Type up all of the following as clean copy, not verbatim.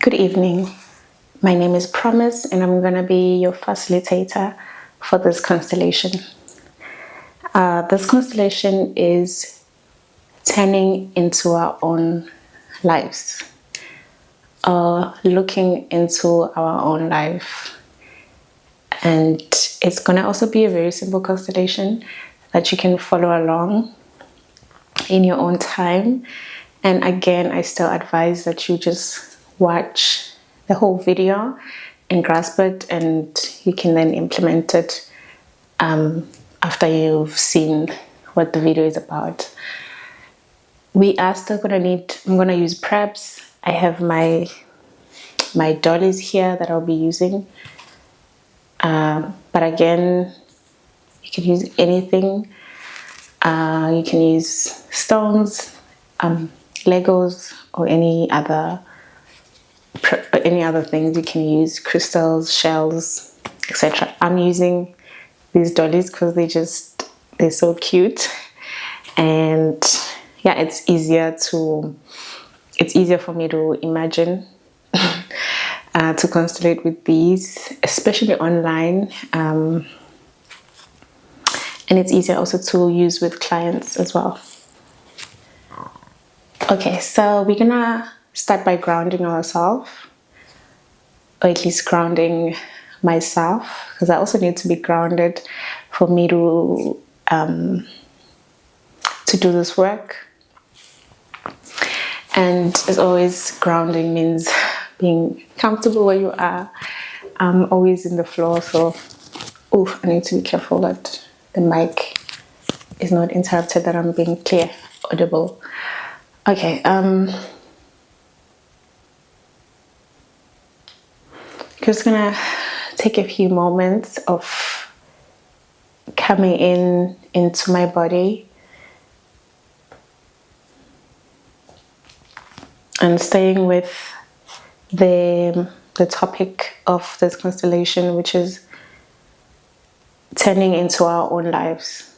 Good evening. My name is Promise, and I'm going to be your facilitator for this constellation. This constellation is turning into our own lives, looking into our own life. And it's going to also be a very simple constellation that you can follow along in your own time. And again, I still advise that you just watch the whole video and grasp it, and you can then implement it after you've seen what the video is about. We are still gonna I'm gonna use preps. I have my dollies here that I'll be using. But again, you can use anything. You can use stones, Legos, or any other things. You can use crystals, shells, etc. I'm using these dollies because they're so cute, and yeah, it's easier for me to imagine to constellate with these, especially online, and it's easier also to use with clients as well. Okay, so we're gonna start by grounding ourselves, or at least grounding myself, because I also need to be grounded for me to do this work. And as always, grounding means being comfortable where you are. I'm always in the floor, so I need to be careful that the mic is not interrupted, that I'm being clear, audible. Okay, just gonna take a few moments of coming into my body and staying with the topic of this constellation, which is turning into our own lives.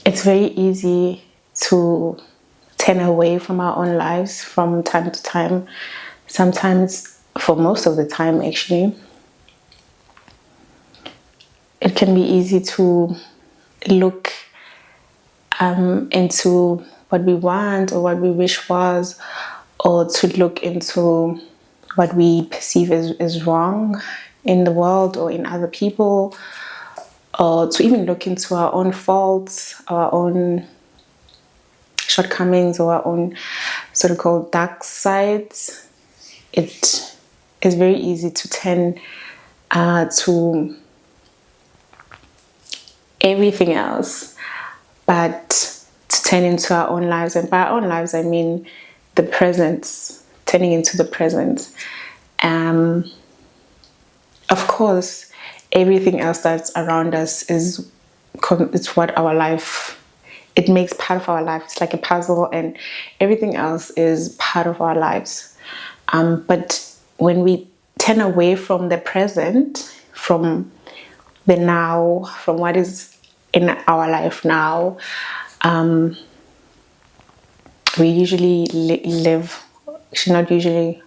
It's very easy to turn away from our own lives from time to time. Sometimes, for most of the time actually, it can be easy to look into what we want or what we wish was, or to look into what we perceive as wrong in the world or in other people, or to even look into our own faults, our own shortcomings, or our own so-called dark sides. It is very easy to turn to everything else, but to turn into our own lives. And by our own lives, I mean the present, turning into the present. Of course, everything else that's around us it's what our life, it makes part of our life. It's like a puzzle, and everything else is part of our lives. But when we turn away from the present, from the now, from what is in our life now, we usually live, actually not usually,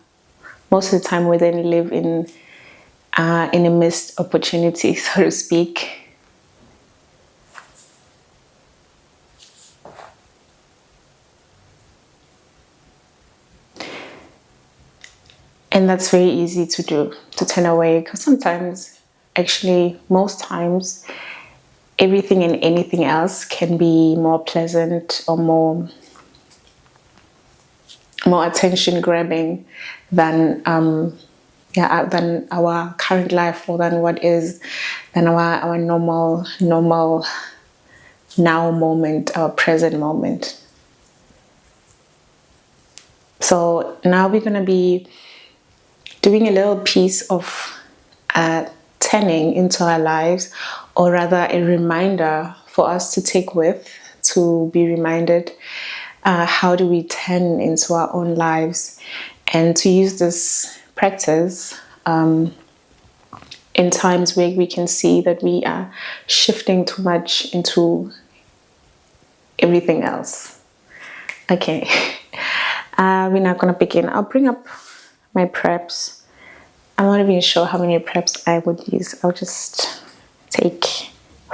most of the time we then live in a missed opportunity, so to speak. And that's very easy to do, to turn away, because sometimes, actually most times, everything and anything else can be more pleasant or more attention grabbing than our current life, or than our normal now moment, our present moment. So now we're going to be doing a little piece of turning into our lives, or rather a reminder for us to take with, to be reminded how do we turn into our own lives, and to use this practice in times where we can see that we are shifting too much into everything else. Okay, we're now gonna begin. I'll bring up my preps. I'm not even sure how many preps I would use. I'll just take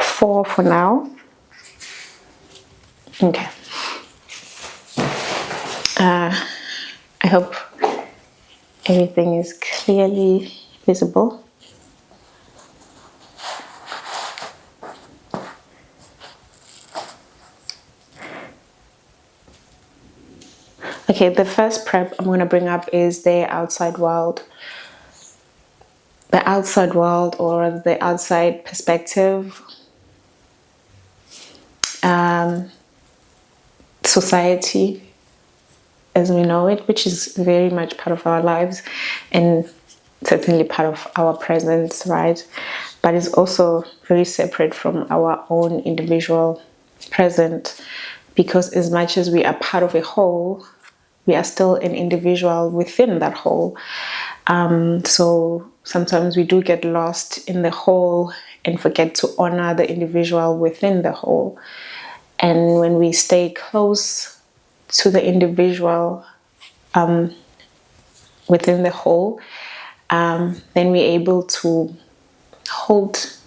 4 for now. Okay. I hope everything is clearly visible. Okay, the first prep I'm going to bring up is the outside world. The outside world, or the outside perspective. Society as we know it, which is very much part of our lives and certainly part of our presence, right? But it's also very separate from our own individual present, because as much as we are part of a whole, we are still an individual within that whole. So sometimes we do get lost in the whole and forget to honor the individual within the whole. And when we stay close to the individual within the whole, then we're able to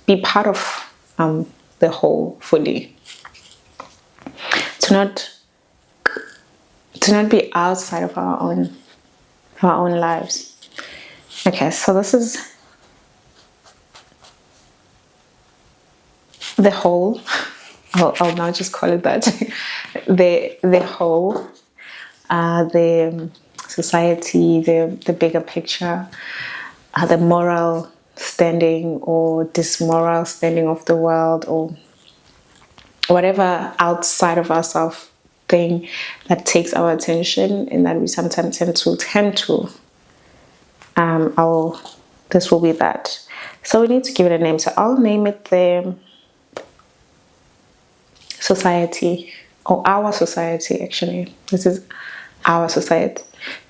be part of the whole fully. To not be outside of our own lives. Okay, so this is the whole. I'll now just call it that. the whole, the society, the bigger picture, the moral standing or dismoral standing of the world, or whatever outside of ourselves thing that takes our attention and that we sometimes tend to. This will be that. So we need to give it a name. So I'll name it the society, or our society. Actually, this is our society,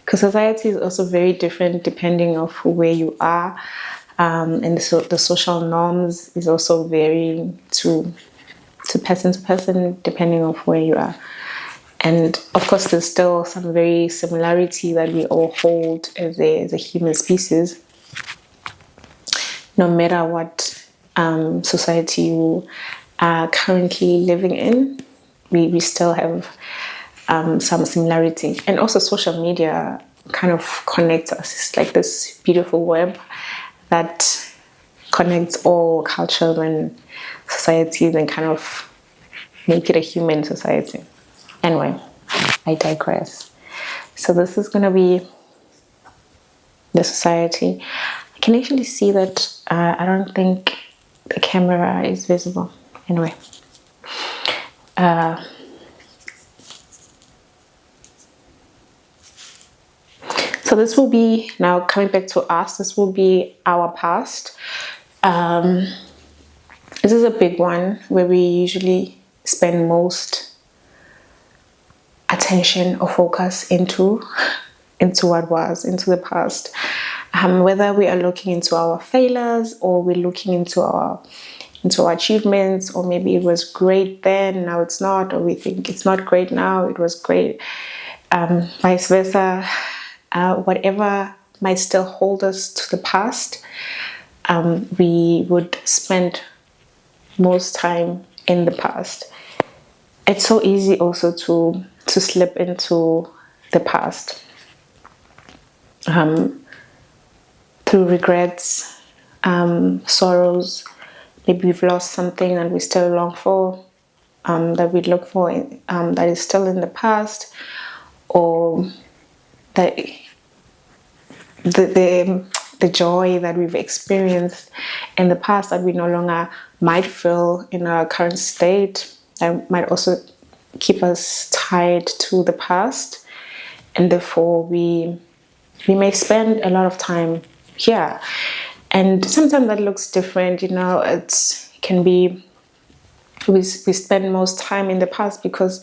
because society is also very different depending of where you are, and the social norms is also varying to person depending on where you are. And of course, there's still some very similarity that we all hold as a human species, no matter what society you are currently living in. We still have some similarity. And also social media kind of connects us. It's like this beautiful web that connects all cultures and societies and kind of make it a human society. Anyway, I digress. So this is going to be the society. I can actually see that I don't think the camera is visible. Anyway. So this will be, now coming back to us, this will be our past. This is a big one where we usually spend most attention or focus into what was, into the past. Whether we are looking into our failures, or we're looking into our achievements, or maybe it was great then, now it's not, or we think it's not great now, it was great, vice versa. Whatever might still hold us to the past, we would spend most time in the past. It's so easy also to slip into the past through regrets, sorrows. Maybe we've lost something and we still long for, that we look for, that is still in the past, or that the joy that we've experienced in the past that we no longer might feel in our current state, that might also keep us tied to the past, and therefore we may spend a lot of time here. And sometimes that looks different, it can be we spend most time in the past because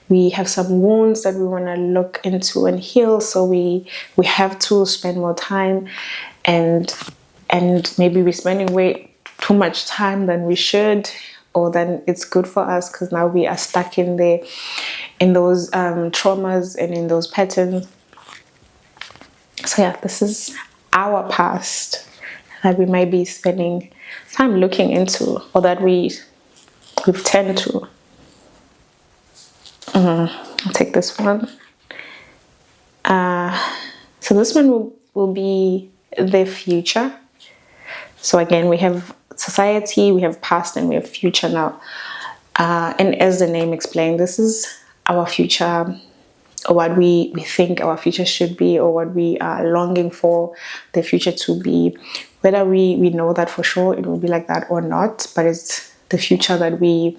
we have some wounds that we want to look into and heal, so we have to spend more time. And and maybe we're spending way too much time than we should, or then it's good for us because now we are stuck in those traumas and in those patterns. So yeah, this is our past that we might be spending time looking into, or that we've tend to. I'll take this one. So this one will be the future. So again, we have society, we have past, and we have future now. And as the name explained, this is our future, or what we think our future should be, or what we are longing for the future to be. Whether we know that for sure it will be like that or not, but it's the future that we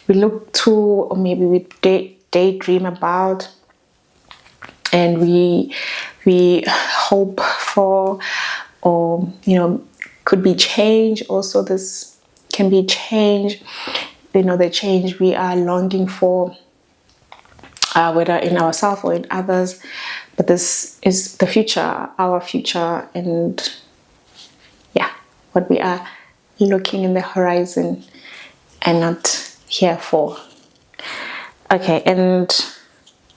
look to, or maybe we daydream about, and we hope for, or could be change. Also, this can be change, the change we are longing for, whether in ourselves or in others. But this is the future, our future, and yeah, what we are looking in the horizon and not here for. Okay, and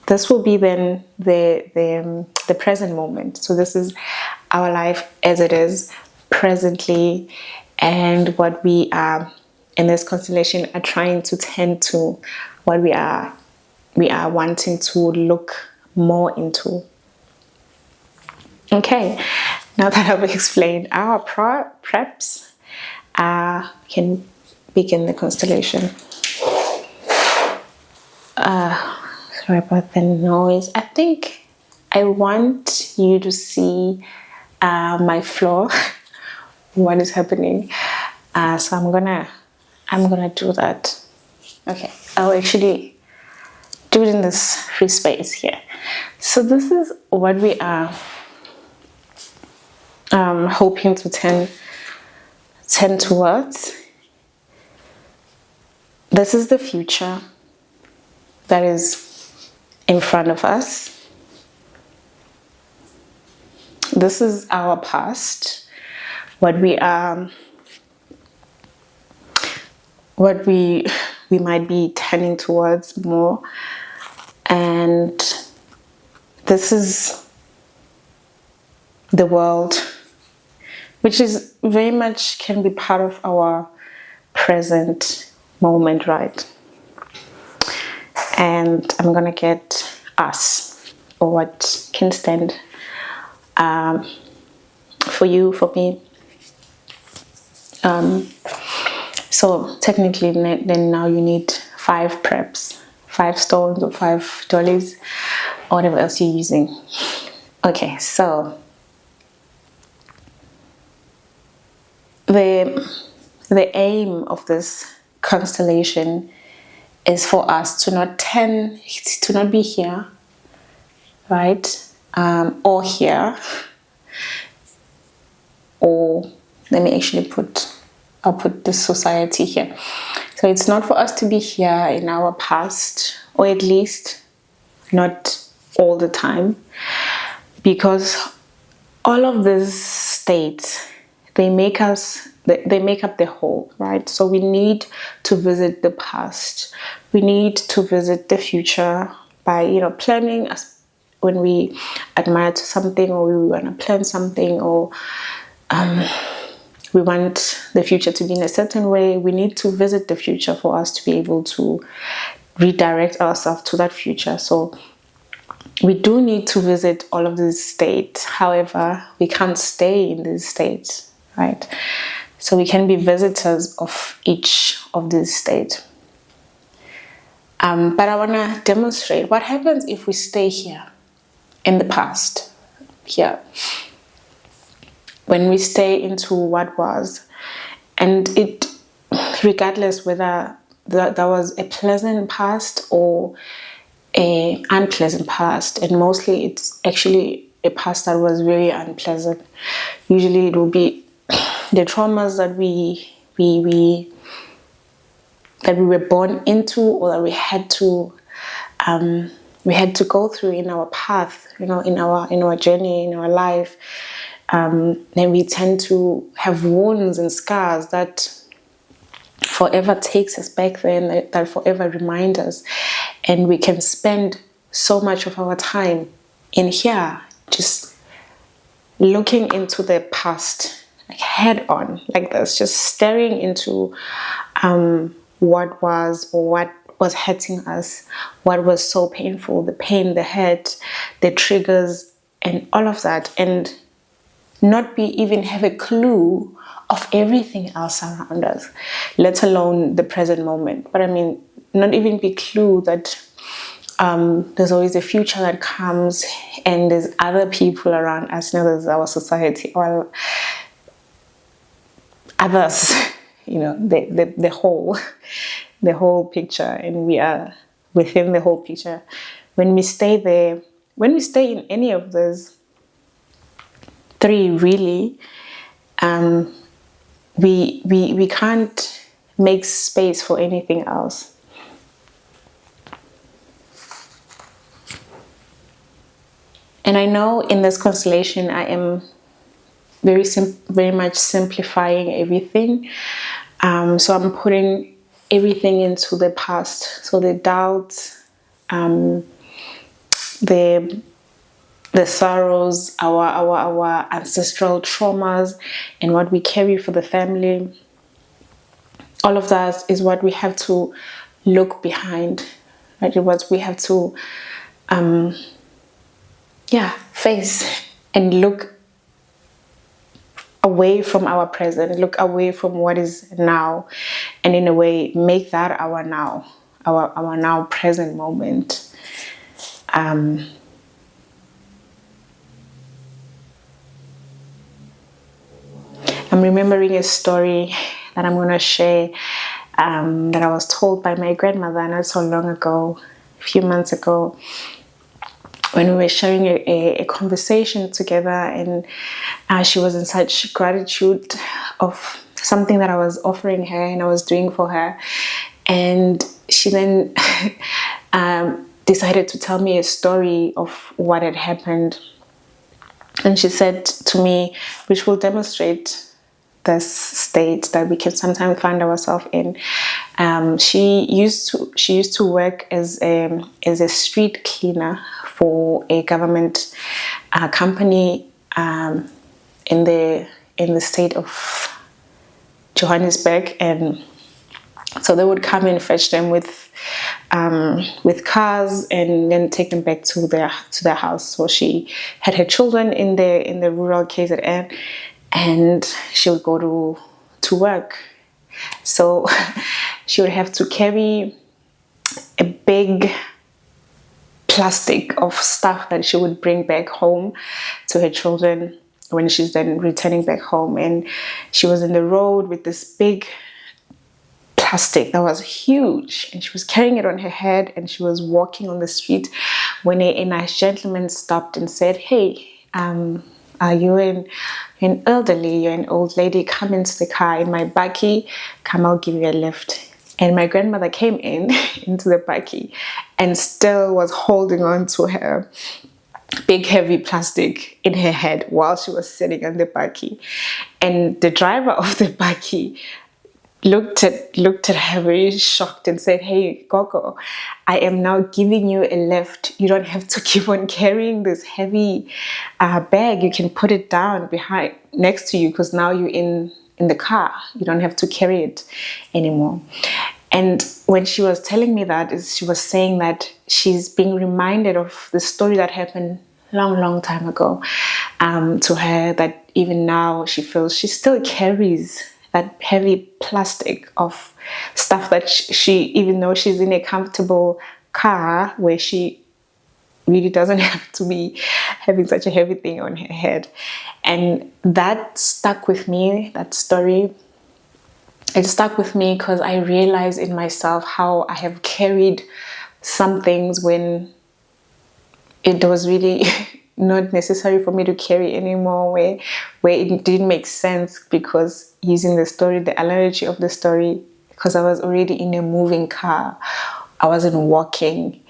this will be then the present moment. So this is our life as it is presently, and what we are in this constellation are trying to tend to, what we are wanting to look more into. Okay, now that I've explained our preps, can begin the constellation. Sorry about the noise. I think I want you to see my floor, what is happening. So I'm gonna do that. Okay, I'll actually do it in this free space here. So this is what we are hoping to tend towards. This is the future that is in front of us. This is our past, what we might be tending towards more, and this is the world, which is very much can be part of our present moment, right? And I'm gonna get us, or what can stand for you, for me. So technically then now you need 5 preps, 5 stones or 5 dollies, or whatever else you're using. Okay, so the aim of this constellation is for us to not be here, right? Or here, or let me actually I'll put this society here. So it's not for us to be here in our past, or at least not all the time, because all of these states, they make up the whole, right? So we need to visit the past, we need to visit the future by planning. As when we admire something, or we want to plan something, or we want the future to be in a certain way, we need to visit the future for us to be able to redirect ourselves to that future. So we do need to visit all of these states. However, we can't stay in these states, right? So we can be visitors of each of these states. But I want to demonstrate what happens if we stay here in the past, here. When we stay into what was, and it, regardless whether that was a pleasant past or an unpleasant past, and mostly it's actually a past that was very unpleasant. Usually it will be the traumas that we were born into, or that we had to go through in our path, in our journey, in our life. then we tend to have wounds and scars that forever takes us back there, and that forever remind us. And we can spend so much of our time in here just looking into the past, like head on, like this, just staring into what was, or what was hurting us, what was so painful, the pain, the hurt, the triggers, and all of that, and not be even have a clue of everything else around us, let alone the present moment. But I mean, not even be clue that there's always a future that comes, and there's other people around us. There's our society, or others, the whole picture, and we are within the whole picture. When we stay there, when we stay in any of those three, really, we can't make space for anything else. And I know in this constellation, I am very much simplifying everything. So I'm putting everything into the past. So the doubts, the sorrows, our ancestral traumas, and what we carry for the family. All of that is what we have to look behind, right? What we have to, face and look away from our present, look away from what is now, and in a way make that our now, our now present moment. I'm remembering a story that I'm going to share, that I was told by my grandmother not so long ago, a few months ago, when we were sharing a conversation together, and she was in such gratitude of something that I was offering her and I was doing for her. And she then decided to tell me a story of what had happened. And she said to me, which will demonstrate this state that we can sometimes find ourselves in. She used to work as a street cleaner for a government company in the state of Johannesburg, and so they would come and fetch them with cars and then take them back to their house. So she had her children in the rural KZN, and she would go to work. So she would have to carry a big plastic of stuff that she would bring back home to her children when she's then returning back home. And she was in the road with this big plastic that was huge, and she was carrying it on her head, and she was walking on the street when a nice gentleman stopped and said, "Hey, are you an elderly, you're an old lady, come into the car in my bakkie, come, I'll give you a lift." And my grandmother came into the bakkie and still was holding on to her big heavy plastic in her head while she was sitting on the bakkie. And the driver of the bakkie looked at her very shocked and said, "Hey, Gogo, I am now giving you a lift. You don't have to keep on carrying this heavy bag. You can put it down behind next to you, because now you're in the car. You don't have to carry it anymore." And when she was telling me that, she was saying that she's being reminded of the story that happened long time ago to her, that even now she feels she still carries that heavy plastic of stuff that she, even though she's in a comfortable car where she really doesn't have to be having such a heavy thing on her head. And that stuck with me, that story. It stuck with me because I realized in myself how I have carried some things when it was really not necessary for me to carry anymore, where it didn't make sense, because using the story, the analogy of the story, because I was already in a moving car. I wasn't walking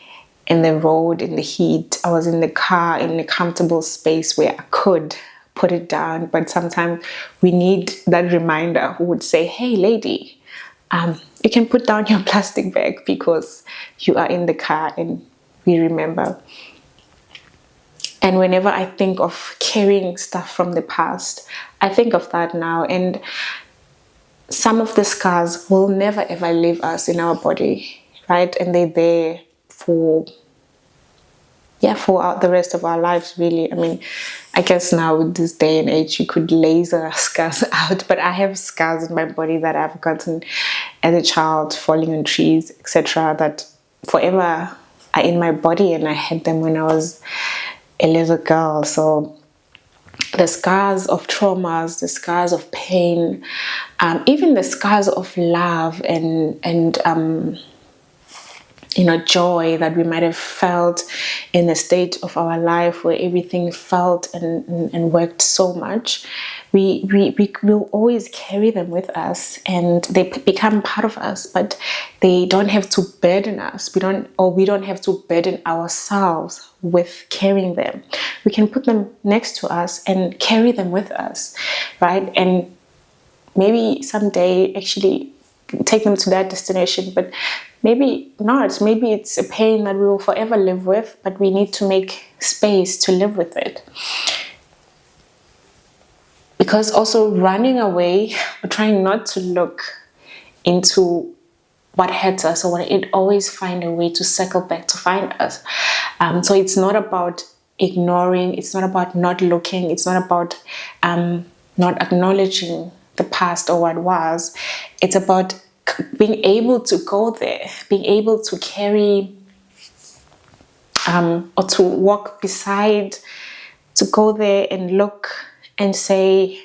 in the road in the heat. I was in the car in a comfortable space where I could put it down. But sometimes we need that reminder who would say, hey lady, you can put down your plastic bag because you are in the car, and we remember. And whenever I think of carrying stuff from the past, I think of that now. And some of the scars will never ever leave us in our body, right? And they're there for the rest of our lives, really. I mean, I guess now with this day and age, you could laser scars out, but I have scars in my body that I've gotten as a child, falling on trees, etc., that forever are in my body, and I had them when I was a little girl. So the scars of traumas, the scars of pain, even the scars of love and joy that we might have felt in a state of our life where everything felt and worked so much, we will always carry them with us, and they become part of us, but they don't have to burden us. We don't have to burden ourselves with carrying them. We can put them next to us and carry them with us, right? And maybe someday actually take them to that destination, but maybe not. Maybe it's a pain that we will forever live with, but we need to make space to live with it. Because also running away or trying not to look into what hurts us, or it always find a way to circle back to find us. So it's not about ignoring, it's not about not looking, it's not about not acknowledging the past or what was. It's about being able to go there, being able to carry or to walk beside, to go there and look and say,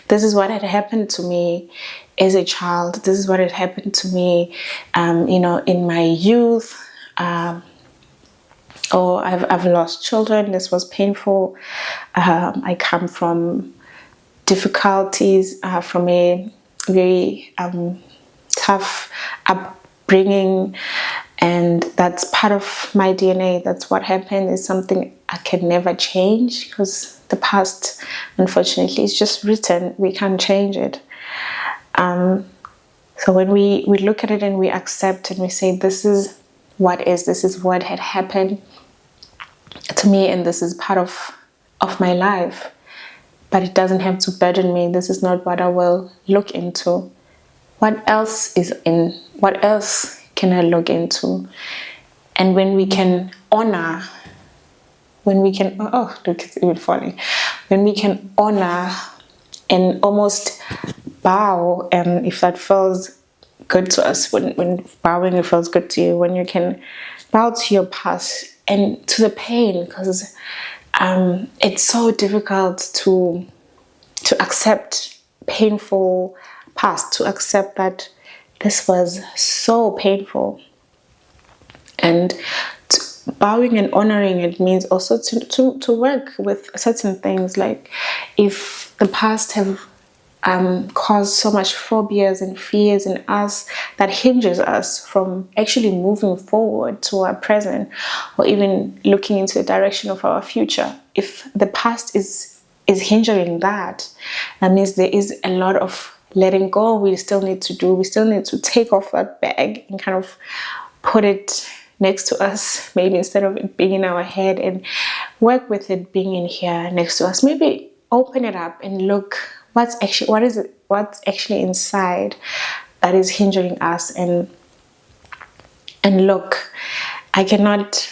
this is what had happened to me as a child. This is what had happened to me, in my youth. Or I've lost children. This was painful. I come from difficulties, from a very tough upbringing, and that's part of my DNA. That's what happened. Is something I can never change, because the past, unfortunately, is just written. We can't change it. So when we look at it and we accept and we say, this is what had happened to me, and this is part of my life, but it doesn't have to burden me. This is not what I will look into. What else can I look into? And when we can honor, look, it's even falling. When we can honor and almost bow, and if that feels good to us, when bowing, it feels good to you, when you can bow to your past and to the pain, because it's so difficult to accept painful past, to accept that this was so painful. And bowing and honoring it means also to work with certain things, like if the past have caused so much phobias and fears in us that hinges us from actually moving forward to our present, or even looking into the direction of our future. If the past is hindering that means there is a lot of letting go we still need to do. We still need to take off that bag and kind of put it next to us, maybe instead of it being in our head, and work with it being in here next to us. Maybe open it up and look what's actually inside that is hindering us, and look. I cannot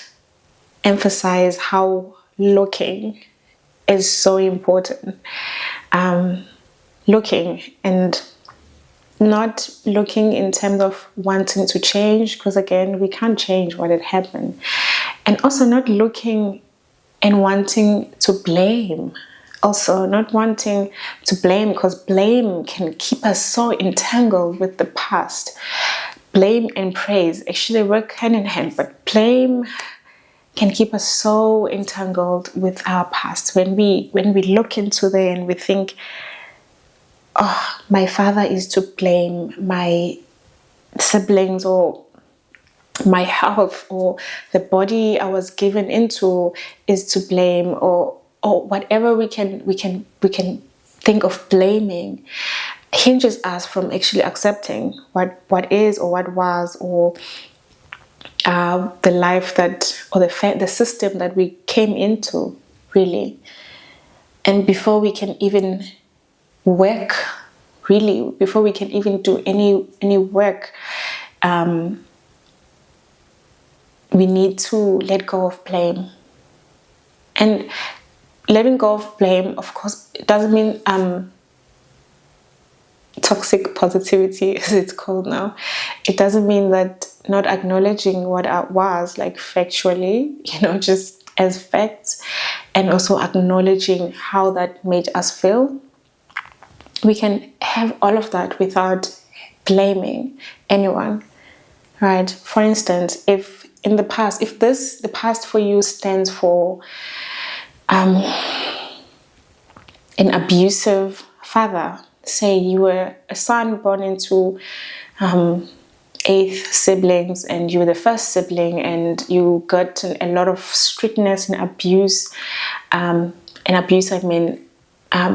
emphasize how looking is so important. Looking, and not looking in terms of wanting to change, because again, we can't change what had happened. And also not looking and wanting to blame. Also not wanting to blame, because blame can keep us so entangled with the past. Blame and praise actually work hand in hand, but blame can keep us so entangled with our past. When we look into there and we think, oh, my father is to blame, my siblings, or my health, or the body I was given into is to blame, or or whatever we can think of blaming hinges us from actually accepting what is or what was, or the life that, or the system that we came into, really. And before we can even work, really, before we can even do any work, we need to let go of blame. And letting go of blame, of course, it doesn't mean toxic positivity, as it's called now. It doesn't mean that not acknowledging what it was, like factually, just as facts, and also acknowledging how that made us feel. We can have all of that without blaming anyone, right? For instance, if in the past, the past for you stands for an abusive father. Say you were a son born into 8 siblings, and you were the first sibling, and you got a lot of strictness and abuse. And abuse, I mean,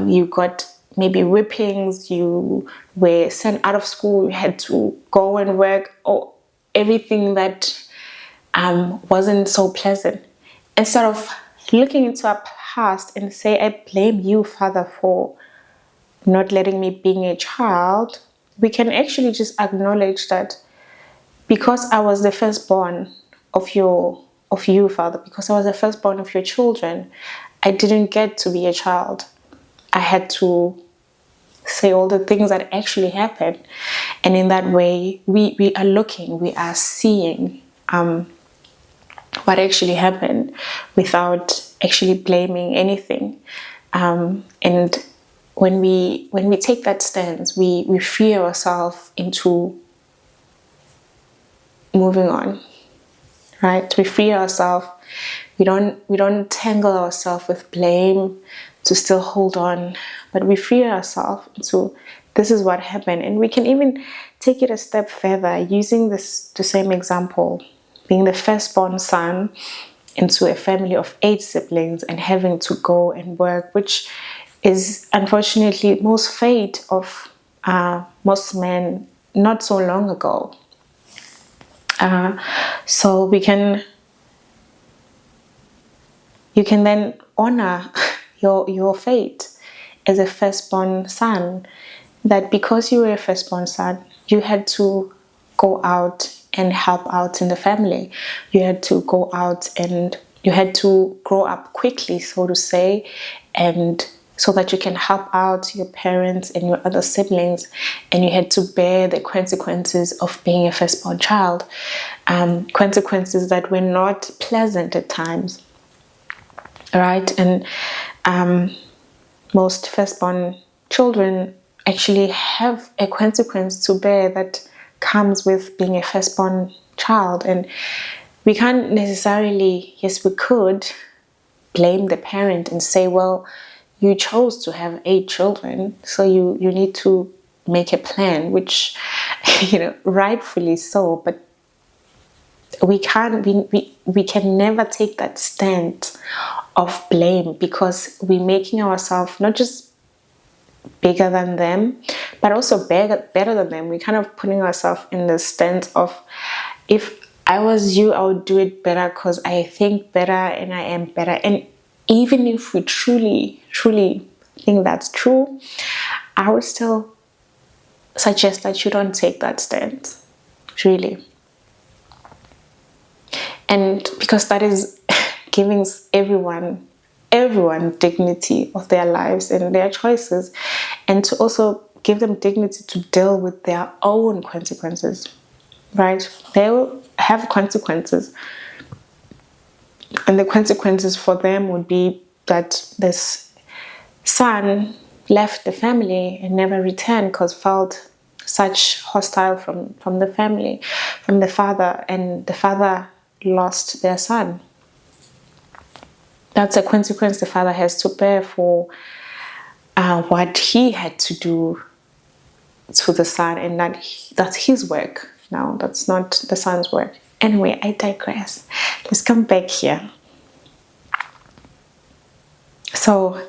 you got maybe whippings, you were sent out of school, you had to go and work, or everything that wasn't so pleasant. Instead of looking into our past and say, I blame you, Father, for not letting me being a child, we can actually just acknowledge that because I was the firstborn of you, Father, because I was the firstborn of your children, I didn't get to be a child. I had to say all the things that actually happened. And in that way, we are looking, we are seeing what actually happened without actually blaming anything. And when we take that stance, we free ourselves into moving on, right? We free ourselves. We don't tangle ourselves with blame to still hold on, but we free ourselves into this is what happened. And we can even take it a step further, using the same example, being the firstborn son into a family of 8 siblings and having to go and work, which is unfortunately most fate of most men not so long ago. So you can then honor your fate as a firstborn son, that because you were a firstborn son, you had to go out and help out in the family. You had to go out and you had to grow up quickly, so to say, and so that you can help out your parents and your other siblings, and you had to bear the consequences of being a firstborn child, consequences that were not pleasant at times, right? And most firstborn children actually have a consequence to bear that comes with being a firstborn child. And we can't necessarily, yes, we could blame the parent and say, well, you chose to have 8 children, so you need to make a plan, which, rightfully so, but we can never take that stand of blame, because we're making ourselves not just bigger than them, but also better than them. We're kind of putting ourselves in the stance of, if I was you, I would do it better because I think better and I am better. And even if we truly think that's true, I would still suggest that you don't take that stance, really. And because that is giving everyone dignity of their lives and their choices, and to also give them dignity to deal with their own consequences, right? They will have consequences, and the consequences for them would be that this son left the family and never returned because felt such hostile from the family, from the father, and the father lost their son. That's a consequence the father has to bear for what he had to do to the son, and that's his work. Now, that's not the son's work. Anyway, I digress. Let's come back here. So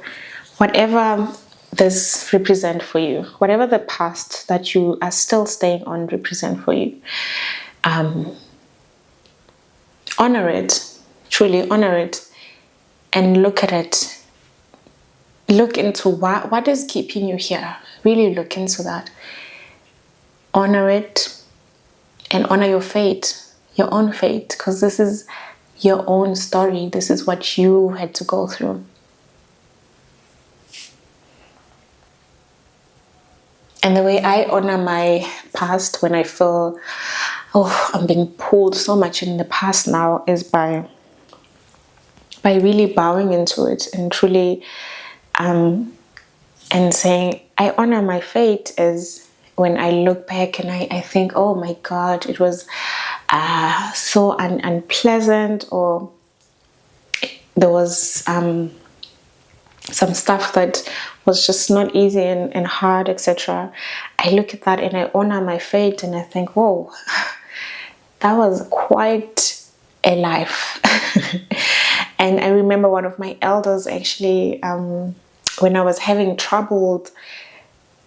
whatever this represent for you, whatever the past that you are still staying on represent for you, honor it, truly honor it, and look at it. Look into what is keeping you here. Really look into that. Honor it and honor your fate, your own fate, because this is your own story. This is what you had to go through. And the way I honor my past when I feel, oh, I'm being pulled so much in the past now, is by really bowing into it and truly and saying, I honor my fate, is when I look back and I think, oh my God, it was so unpleasant, or there was some stuff that was just not easy and hard, etc. I look at that and I honor my fate and I think, whoa, that was quite a life. And I remember one of my elders actually, when I was having trouble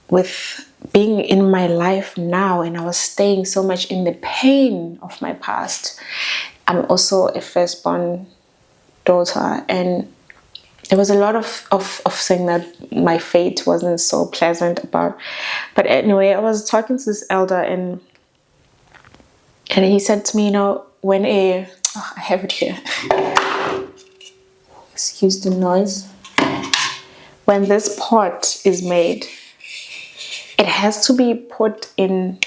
with being in my life now and I was staying so much in the pain of my past. I'm also a firstborn daughter, and there was a lot of saying that my fate wasn't so pleasant about. But anyway, I was talking to this elder and he said to me, when I have it here. Excuse the noise. When this pot is made, it has to be put in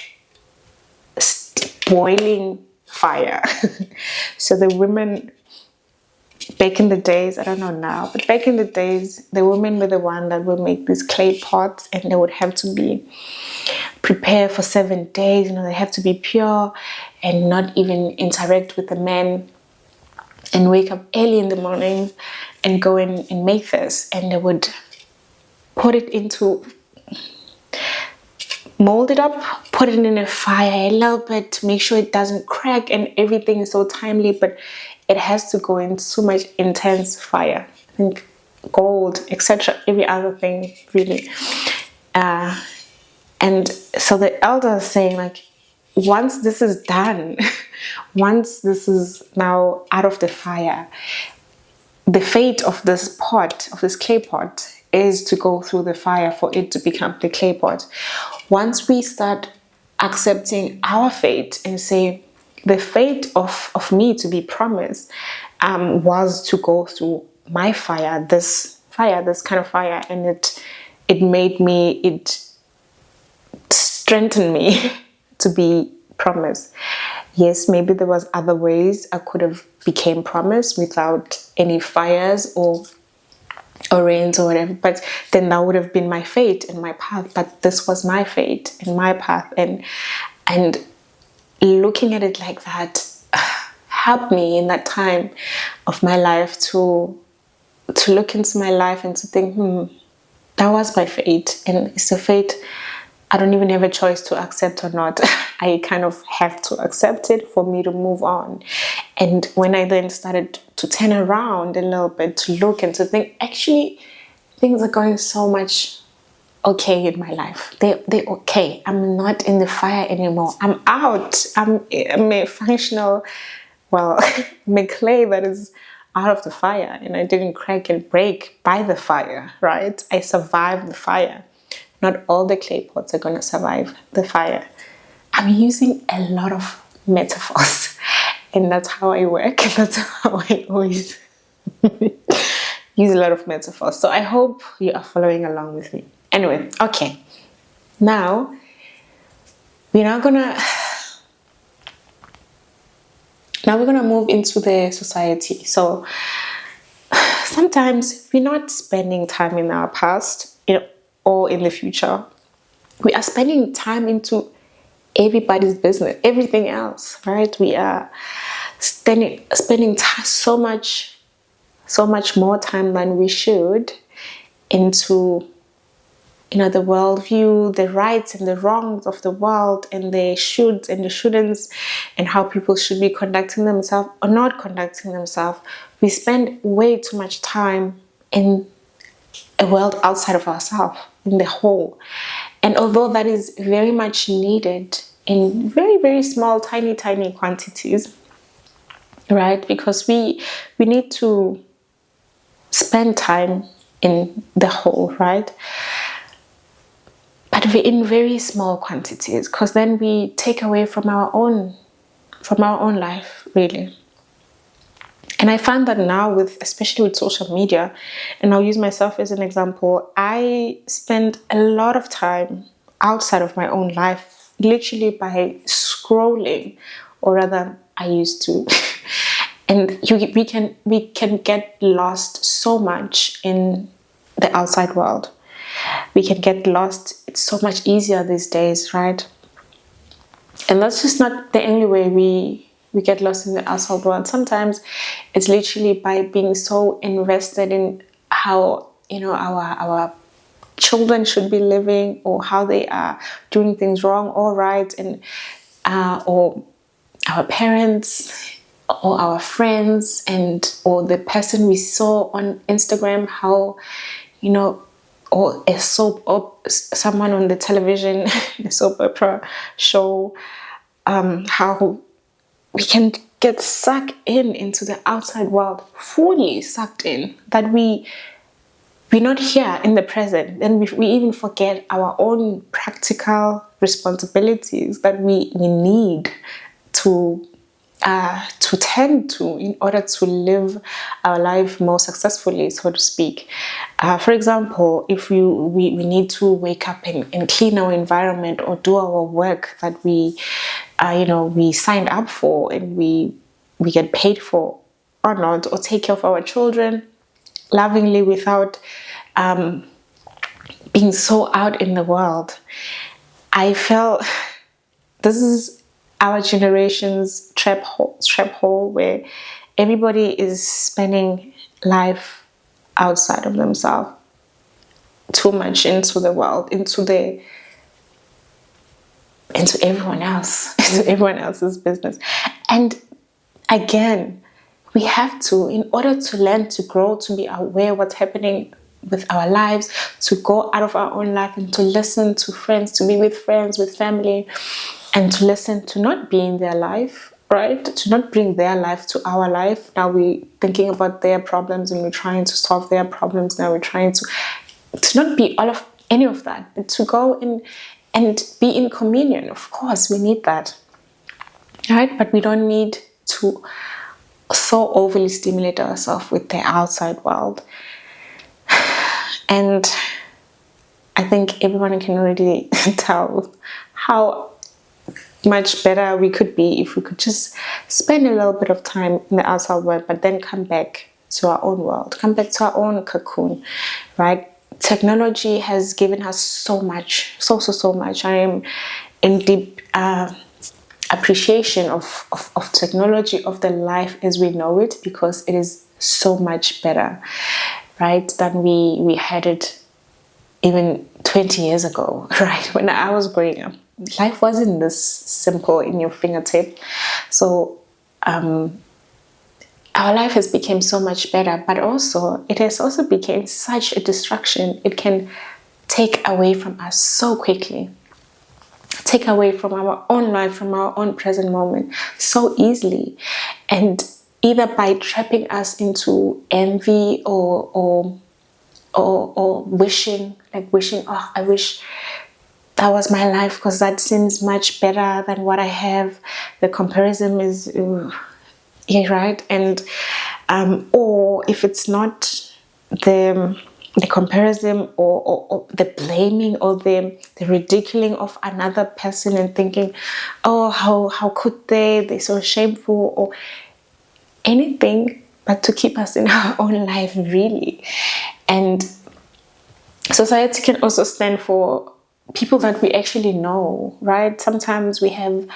boiling fire. So the women back in the days, I don't know now, but back in the days, the women were the one that would make these clay pots, and they would have to be prepared for 7 days. They have to be pure and not even interact with the men, and wake up early in the morning and go in and make this. And they would put it into, mold it up, put it in a fire a little bit to make sure it doesn't crack, and everything is so timely, but it has to go in so much intense fire. I think gold, etc., every other thing, really. And so the elder is saying, like, once this is done, once this is now out of the fire, the fate of this pot, of this clay pot, is to go through the fire for it to become the clay pot. Once we start accepting our fate and say, the fate of me to be promised was to go through my fire, this kind of fire, and it made me, it strengthened me to be promised. Yes, maybe there was other ways I could have became promised without any fires or rains or whatever, but then that would have been my fate and my path. But this was my fate and my path, and looking at it like that helped me in that time of my life to look into my life and to think, that was my fate, and it's a fate I don't even have a choice to accept or not. I kind of have to accept it for me to move on. And when I then started to turn around a little bit, to look and to think, actually, things are going so much okay in my life. They're okay. I'm not in the fire anymore. I'm out. I'm a functional, well, I'm a clay that is out of the fire, and I didn't crack and break by the fire, right? I survived the fire. Not all the clay pots are going to survive the fire. I'm using a lot of metaphors, and that's how I work. That's how I always use a lot of metaphors. So I hope you are following along with me. Anyway, okay. Now, we're gonna move into the society. So sometimes we're not spending time in our past, or in the future. We are spending time into everybody's business, everything else, right? We are spending so much more time than we should into the worldview, the rights and the wrongs of the world, and the shoulds and the shouldn'ts, and how people should be conducting themselves or not conducting themselves. We spend way too much time in a world outside of ourselves in the whole. And although that is very much needed in very, very small, tiny, tiny quantities, right? Because we need to spend time in the whole, right? But in very small quantities, because then we take away from our own life, really. And I find that now, especially with social media, and I'll use myself as an example, I spend a lot of time outside of my own life, literally by scrolling, or rather, I used to. And we can get lost so much in the outside world. We can get lost. It's so much easier these days, right? And that's just not the only way we get lost in the outside world. Sometimes it's literally by being so invested in how, our children should be living, or how they are doing things wrong or right, and or our parents or our friends, or the person we saw on Instagram, how, or a someone on the television, a soap opera show, how we can get sucked into the outside world, fully sucked in, that we're not here in the present. Then we even forget our own practical responsibilities that we need to tend to, in order to live our life more successfully, so to speak. For example, if we need to wake up and clean our environment, or do our work that we signed up for, and we get paid for or not, or take care of our children lovingly without being so out in the world. I felt this is our generation's trap hole, where everybody is spending life outside of themselves, too much into the world, into everyone else, into everyone else's business. And again, we have to, in order to learn, to grow, to be aware what's happening with our lives, to go out of our own life and to listen to friends, to be with friends, with family, and to listen, to not be in their life, right? To not bring their life to our life. Now we're thinking about their problems and we're trying to solve their problems. Now we're trying to not be any of that, but to go in and be in communion. Of course, we need that, right? But we don't need to so overly stimulate ourselves with the outside world. And I think everyone can already tell how much better we could be if we could just spend a little bit of time in the outside world, but then come back to our own world, come back to our own cocoon, right? Technology has given us so much, so much. I am in deep appreciation of technology, of the life as we know it, because it is so much better, right, than we had it even 20 years ago, right? When I was growing up, life wasn't this simple in your fingertip. So our life has become so much better, but also it has also become such a distraction. It can take away from us so quickly, take away from our own life, from our own present moment so easily, and either by trapping us into envy or wishing, oh, I wish that was my life, because that seems much better than what I have. The comparison is right, and or if it's not the comparison, or the blaming, or the ridiculing of another person, and thinking, oh, how could they're so shameful, or anything but to keep us in our own life, really. And society can also stand for people that we actually know, right? Sometimes we have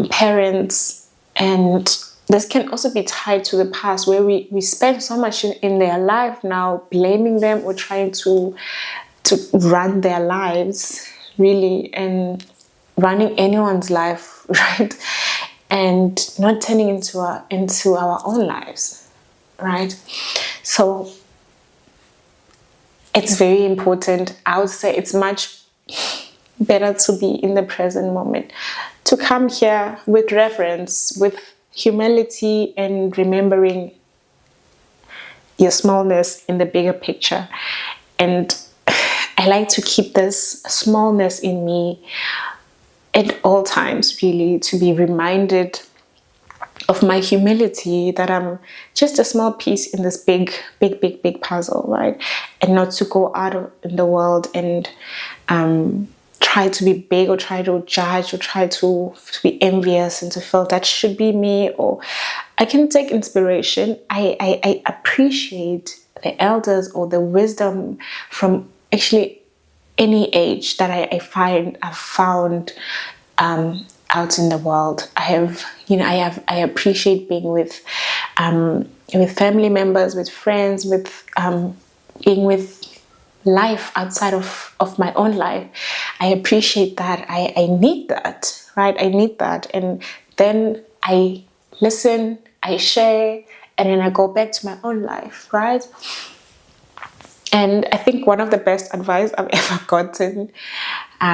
parents, and this can also be tied to the past, where we spend so much in their life now, blaming them or trying to run their lives, really, and running anyone's life, right? And not turning into our own lives, right? So it's very important. I would say it's much better to be in the present moment, to come here with reverence, with humility, and remembering your smallness in the bigger picture. And I like to keep this smallness in me at all times, really, to be reminded of my humility, that I'm just a small piece in this big, big, big, big puzzle, right? And not to go out in the world and try to be big, or try to judge, or try to be envious and to feel that should be me. Or I can take inspiration. I appreciate the elders or the wisdom from actually any age that I've found out in the world. I appreciate being with family members, with friends, with being with life outside of my own life. I appreciate that. I need that, right? I need that. And then I listen, I share, and then I go back to my own life, right? And I think one of the best advice I've ever gotten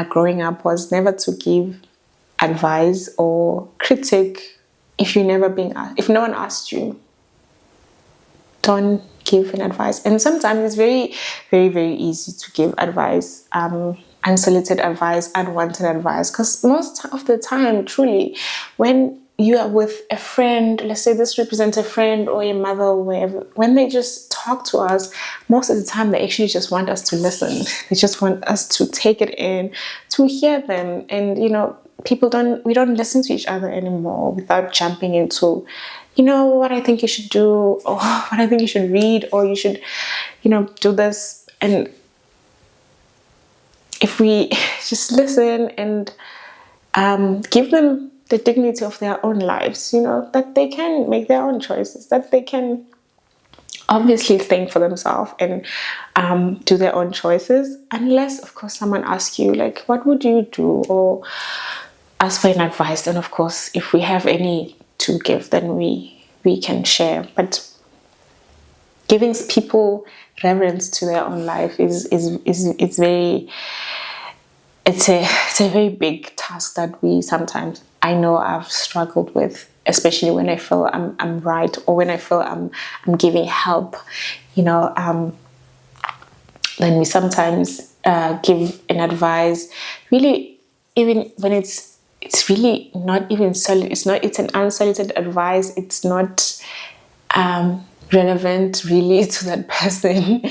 growing up was never to give advice or critique if if no one asked you. Don't give an advice. And sometimes it's very, very, very easy to give advice, unsolicited advice, unwanted advice, because most of the time, truly, when you are with a friend, let's say this represents a friend or your mother or whatever, when they just talk to us, most of the time they actually just want us to listen. They just want us to take it in, to hear them. And we don't listen to each other anymore without jumping into, what I think you should do, or what I think you should read, or you should, do this. And if we just listen and give them the dignity of their own lives, that they can make their own choices, that they can obviously think for themselves and do their own choices, unless, of course, someone asks you, like, what would you do, or ask for an advice. Then, of course, if we have any to give, then we can share. But giving people reverence to their own life is very, it's a very big task that I know I've struggled with, especially when I feel I'm right, or when I feel I'm giving help. Then we sometimes give an advice, really, even when it's really not even solid. It's an unsolicited advice. It's not relevant really to that person,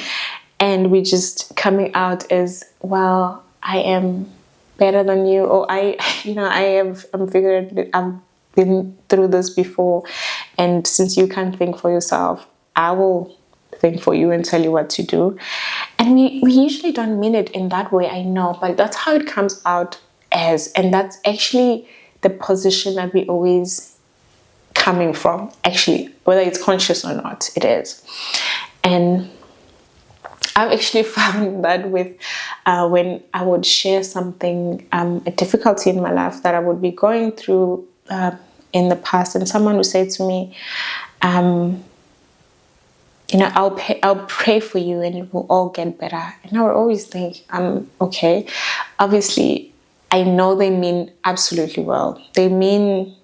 and we're just coming out as, well, I am better than you, or I'm figured that I've been through this before, and since you can't think for yourself, I will think for you and tell you what to do. And we usually don't mean it in that way, I know, but that's how it comes out as, and that's actually the position that we always coming from, actually, whether it's conscious or not, it is. And I've actually found that with when I would share something, a difficulty in my life that I would be going through in the past, and someone would say to me, I'll pray for you and it will all get better. And I would always think, okay, obviously, I know they mean absolutely well. They mean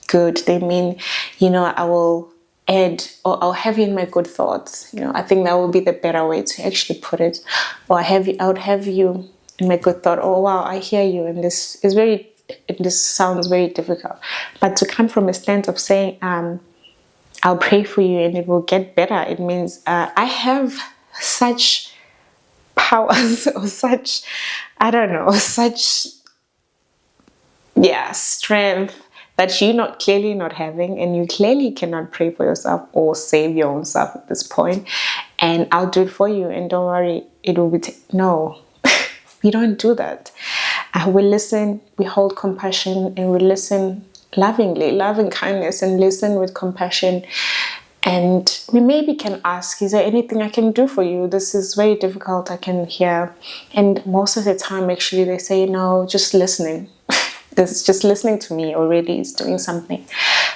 good. They mean, I will add, or I'll have you in my good thoughts. I think that would be the better way to actually put it. Or I would have you in my good thought. Oh, wow, I hear you. And this sounds very difficult. But to come from a stance of saying, I'll pray for you and it will get better. It means I have such powers, or such, I don't know, such, strength that you're clearly not having, and you clearly cannot pray for yourself or save your own self at this point. And I'll do it for you, and don't worry, it will be no. We don't do that. We listen, we hold compassion, and we listen lovingly, loving kindness, and listen with compassion. And we maybe can ask, is there anything I can do for you? This is very difficult, I can hear. And most of the time, actually, they say, no, just listening. This just listening to me already is doing something.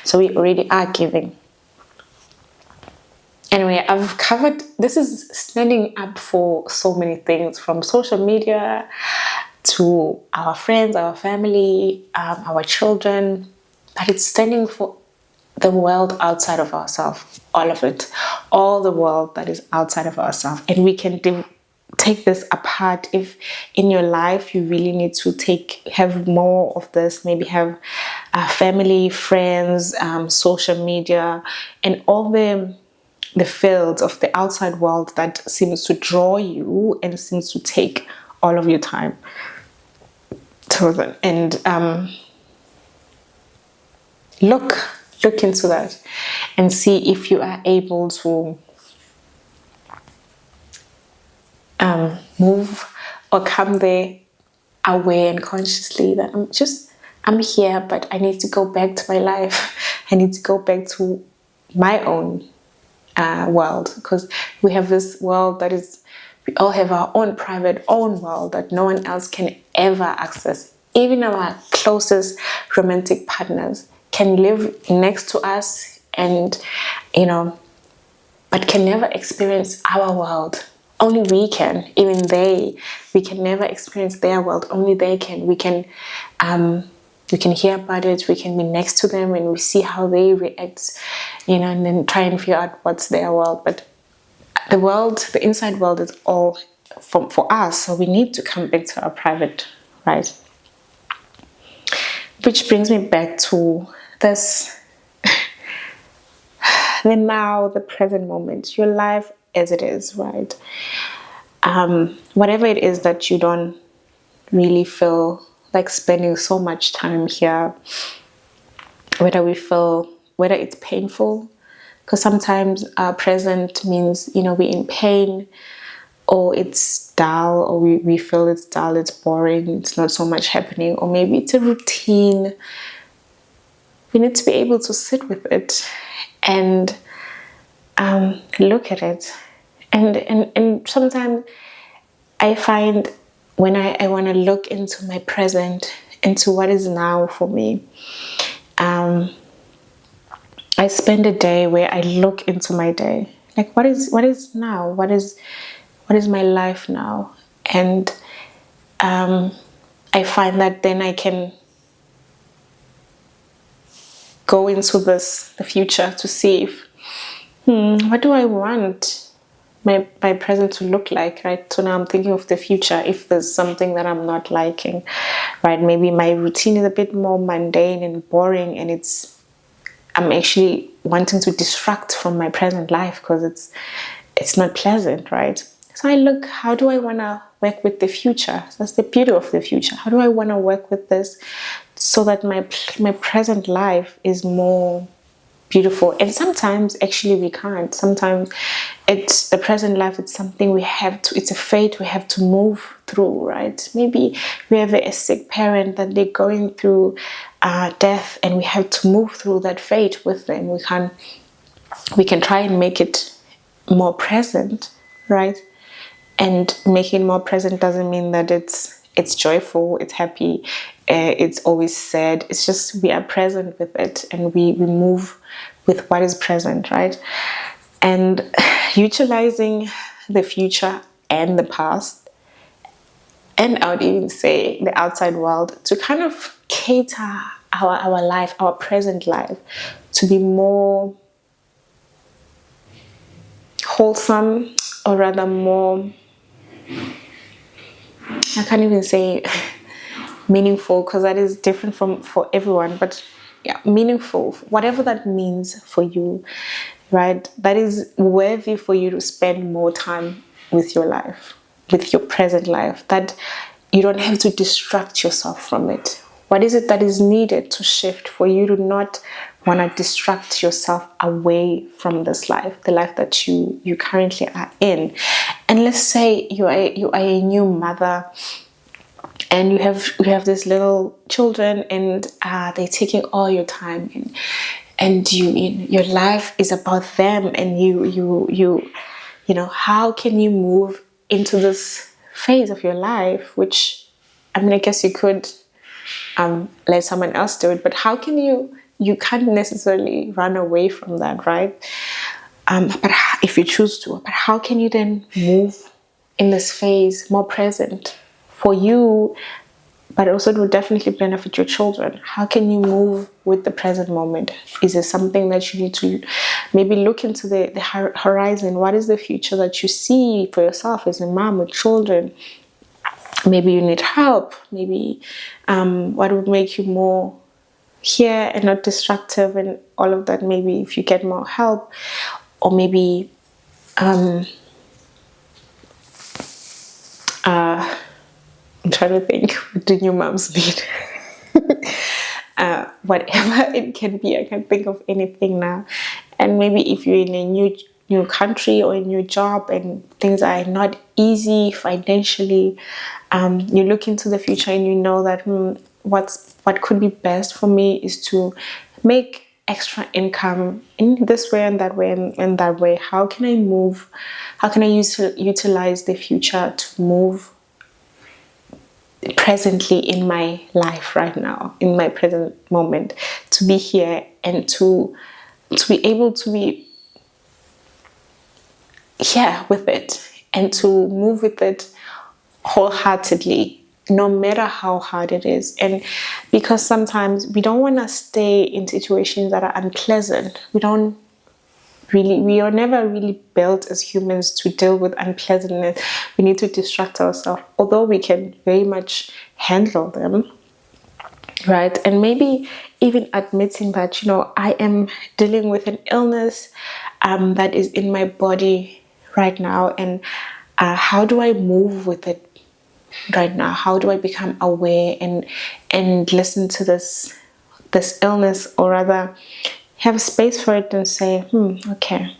So we already are giving. Anyway, I've covered, this is standing up for so many things, from social media to our friends, our family, our children, but it's standing for the world outside of ourselves, all of it, all the world that is outside of ourselves. And we can take this apart. If in your life you really need to have more of this, maybe have family, friends, social media, and all the fields of the outside world that seems to draw you and seems to take all of your time. And look into that and see if you are able to move or come there aware and consciously that I'm here, but I need to go back to my life. I need to go back to my own world, because we have this world that is, we all have our own private own world that no one else can ever access. Even our closest romantic partners can live next to us and, but can never experience our world. Only we can. Even we can never experience their world. Only they can. We can hear about it. We can be next to them and we see how they react, and then try and figure out what's their world. But the inside world is all for us. So we need to come back to our private, right? Which brings me back to this, the now, the present moment, your life as it is, right? Whatever it is that you don't really feel like spending so much time here, whether it's painful, because sometimes our present means, we're in pain, or it's dull, or we feel it's dull, it's boring, it's not so much happening, or maybe it's a routine. We need to be able to sit with it and look at it. And sometimes I find when I want to look into my present, into what is now for me, I spend a day where I look into my day. Like, what is now? What is my life now? And I find that then I can go into the future to see if, what do I want my present to look like, right? So now I'm thinking of the future. If there's something that I'm not liking, right? Maybe my routine is a bit more mundane and boring, and I'm actually wanting to distract from my present life because it's not pleasant, right? So I look, how do I want to work with the future? That's the beauty of the future. How do I want to work with this so that my present life is more beautiful? And sometimes actually we can't. Sometimes it's the present life, it's something it's a fate we have to move through, right? Maybe we have a sick parent that they're going through death, and we have to move through that fate with them. We can try and make it more present, right? And making it more present doesn't mean that it's joyful, it's happy, it's always sad. It's just we are present with it, and we move with what is present, right? And utilizing the future and the past, and I would even say the outside world, to kind of cater our life, our present life, to be more wholesome, or rather more, I can't even say meaningful, because that is different for everyone, but yeah, meaningful, whatever that means for you, right? That is worthy for you to spend more time with your life, with your present life, that you don't have to distract yourself from it. What is it that is needed to shift for you to not want to distract yourself away from this life, the life that you currently are in? And let's say you are a new mother, and you have these little children, and they're taking all your time, and your life is about them, and you how can you move into this phase of your life, which, I mean, I guess you could let someone else do it, but how can you can't necessarily run away from that, right? if you choose to, but how can you then move in this phase more present for you, but also it will definitely benefit your children? How can you move with the present moment? Is there something that you need to maybe look into the horizon? What is the future that you see for yourself as a mom with children? Maybe you need help. Maybe what would make you more here and not destructive and all of that? Maybe if you get more help, or maybe I'm trying to think, what do new moms need? Whatever it can be, I can't think of anything now. And maybe if you're in a new country or a new job and things are not easy financially, you look into the future and you know that what could be best for me is to make extra income in this way and that way and that way. How can I move? How can I utilize the future to move presently in my life right now, in my present moment, to be here and to be able to be here with it and to move with it wholeheartedly, no matter how hard it is. And because sometimes we don't want to stay in situations that are unpleasant. We are never really built as humans to deal with unpleasantness. We need to distract ourselves, although we can very much handle them, right? And maybe even admitting that, I am dealing with an illness that is in my body right now, and how do I move with it right now? How do I become aware and listen to this illness, or rather have space for it and say, okay,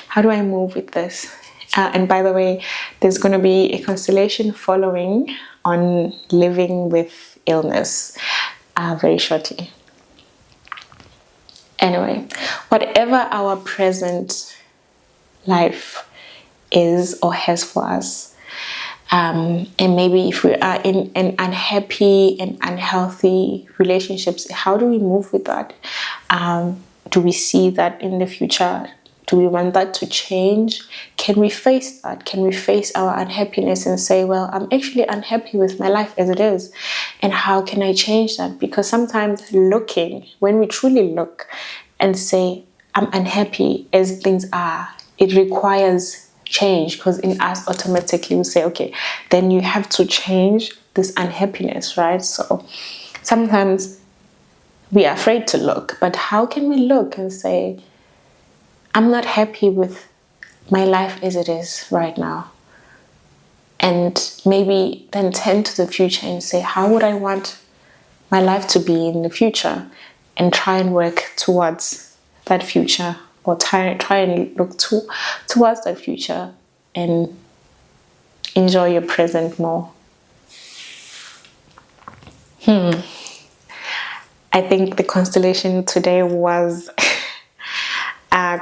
how do I move with this? And by the way, there's going to be a constellation following on living with illness very shortly. Anyway, whatever our present life is or has for us, and maybe if we are in an unhappy and unhealthy relationships, how do we move with that? Do we see that in the future? Do we want that to change? Can we face that? Can we face our unhappiness and say, well, I'm actually unhappy with my life as it is, and how can I change that? Because sometimes when we truly look and say, I'm unhappy as things are, it requires change, because in us automatically we say, okay, then you have to change this unhappiness, right? So sometimes we are afraid to look, but how can we look and say, I'm not happy with my life as it is right now, and maybe then turn to the future and say, how would I want my life to be in the future, and try and work towards that future, or try and look towards that future and enjoy your present more. I think the constellation today was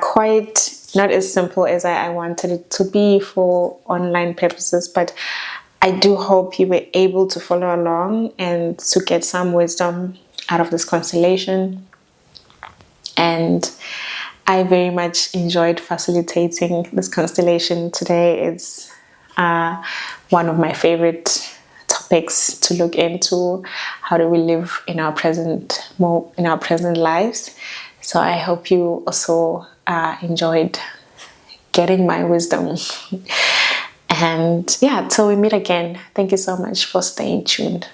quite not as simple as I wanted it to be for online purposes, but I do hope you were able to follow along and to get some wisdom out of this constellation. And I very much enjoyed facilitating this constellation today. It's one of my favorite topics to look into. How do we live in our present lives? So I hope you also enjoyed getting my wisdom. And yeah, till we meet again, thank you so much for staying tuned.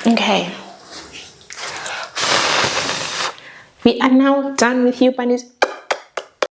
Okay. We are now done with you, bunnies.